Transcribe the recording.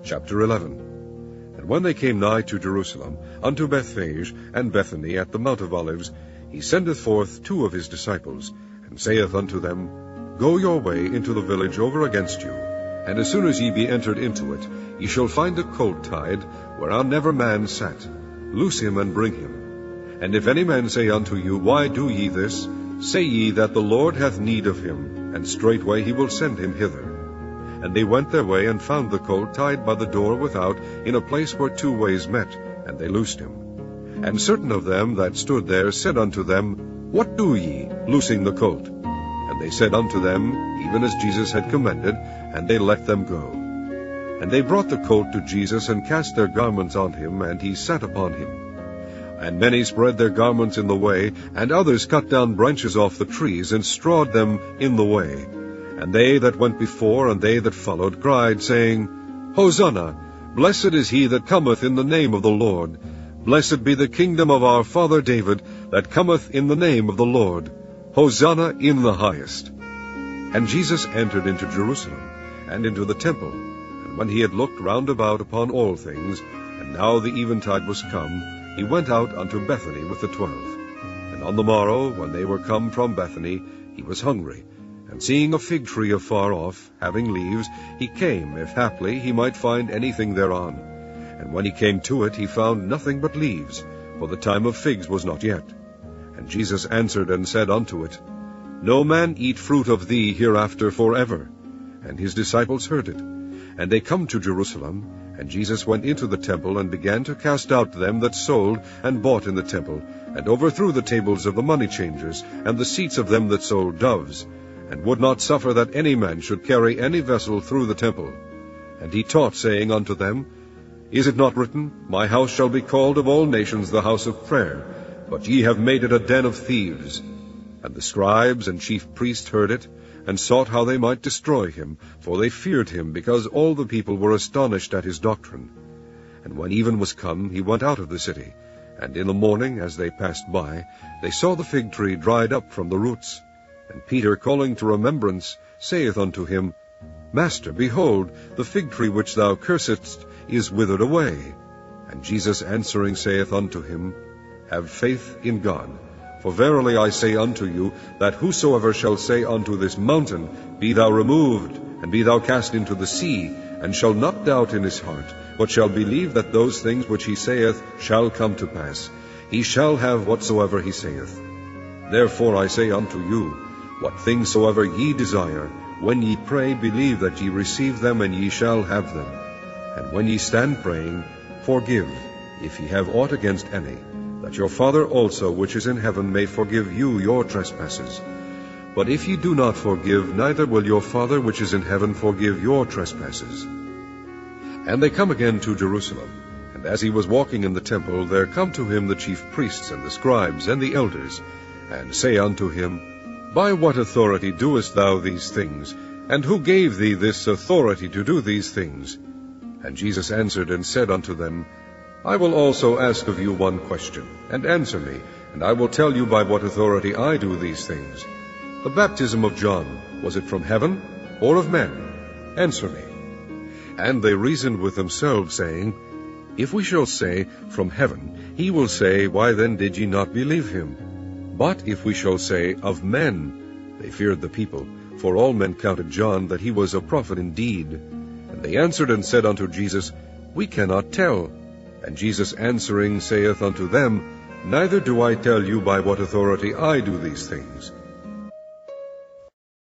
Chapter 11. And when they came nigh to Jerusalem, unto Bethphage and Bethany at the Mount of Olives, he sendeth forth 2 of his disciples, and saith unto them, Go your way into the village over against you, and as soon as ye be entered into it, ye shall find a colt tied, whereon never man sat. Loose him and bring him. And if any man say unto you, Why do ye this? Say ye that the Lord hath need of him, and straightway he will send him hither. And they went their way, and found the colt tied by the door without, in a place where 2 ways met, and they loosed him. And certain of them that stood there said unto them, What do ye, loosing the colt? And they said unto them, even as Jesus had commanded, and they let them go. And they brought the colt to Jesus, and cast their garments on him, and he sat upon him. And many spread their garments in the way, and others cut down branches off the trees, and strawed them in the way. And they that went before and they that followed cried, saying, Hosanna! Blessed is he that cometh in the name of the Lord. Blessed be the kingdom of our father David, that cometh in the name of the Lord. Hosanna in the highest. And Jesus entered into Jerusalem, and into the temple. And when he had looked round about upon all things, and now the eventide was come, he went out unto Bethany with the 12. And on the morrow, when they were come from Bethany, he was hungry. And seeing a fig tree afar off, having leaves, he came, if haply he might find anything thereon. And when he came to it, he found nothing but leaves, for the time of figs was not yet. And Jesus answered and said unto it, No man eat fruit of thee hereafter forever. And his disciples heard it. And they come to Jerusalem, and Jesus went into the temple, and began to cast out them that sold and bought in the temple, and overthrew the tables of the money changers, and the seats of them that sold doves, and would not suffer that any man should carry any vessel through the temple. And he taught, saying unto them, Is it not written, My house shall be called of all nations the house of prayer, but ye have made it a den of thieves? And the scribes and chief priests heard it, and sought how they might destroy him, for they feared him, because all the people were astonished at his doctrine. And when even was come, he went out of the city. And in the morning, as they passed by, they saw the fig tree dried up from the roots. And Peter, calling to remembrance, saith unto him, Master, behold, the fig tree which thou cursedst is withered away. And Jesus answering saith unto him, Have faith in God. For verily I say unto you, that whosoever shall say unto this mountain, Be thou removed, and be thou cast into the sea, and shall not doubt in his heart, but shall believe that those things which he saith shall come to pass, he shall have whatsoever he saith. Therefore I say unto you, what things soever ye desire, when ye pray, believe that ye receive them, and ye shall have them. And when ye stand praying, forgive, if ye have aught against any, that your Father also which is in heaven may forgive you your trespasses. But if ye do not forgive, neither will your Father which is in heaven forgive your trespasses. And they come again to Jerusalem. And as he was walking in the temple, there come to him the chief priests and the scribes and the elders, and say unto him, By what authority doest thou these things? And who gave thee this authority to do these things? And Jesus answered and said unto them, I will also ask of you one question, and answer me, and I will tell you by what authority I do these things. The baptism of John, was it from heaven, or of men? Answer me. And they reasoned with themselves, saying, If we shall say, From heaven, he will say, Why then did ye not believe him? But if we shall say, Of men, they feared the people, for all men counted John that he was a prophet indeed. And they answered and said unto Jesus, We cannot tell. And Jesus answering saith unto them, Neither do I tell you by what authority I do these things.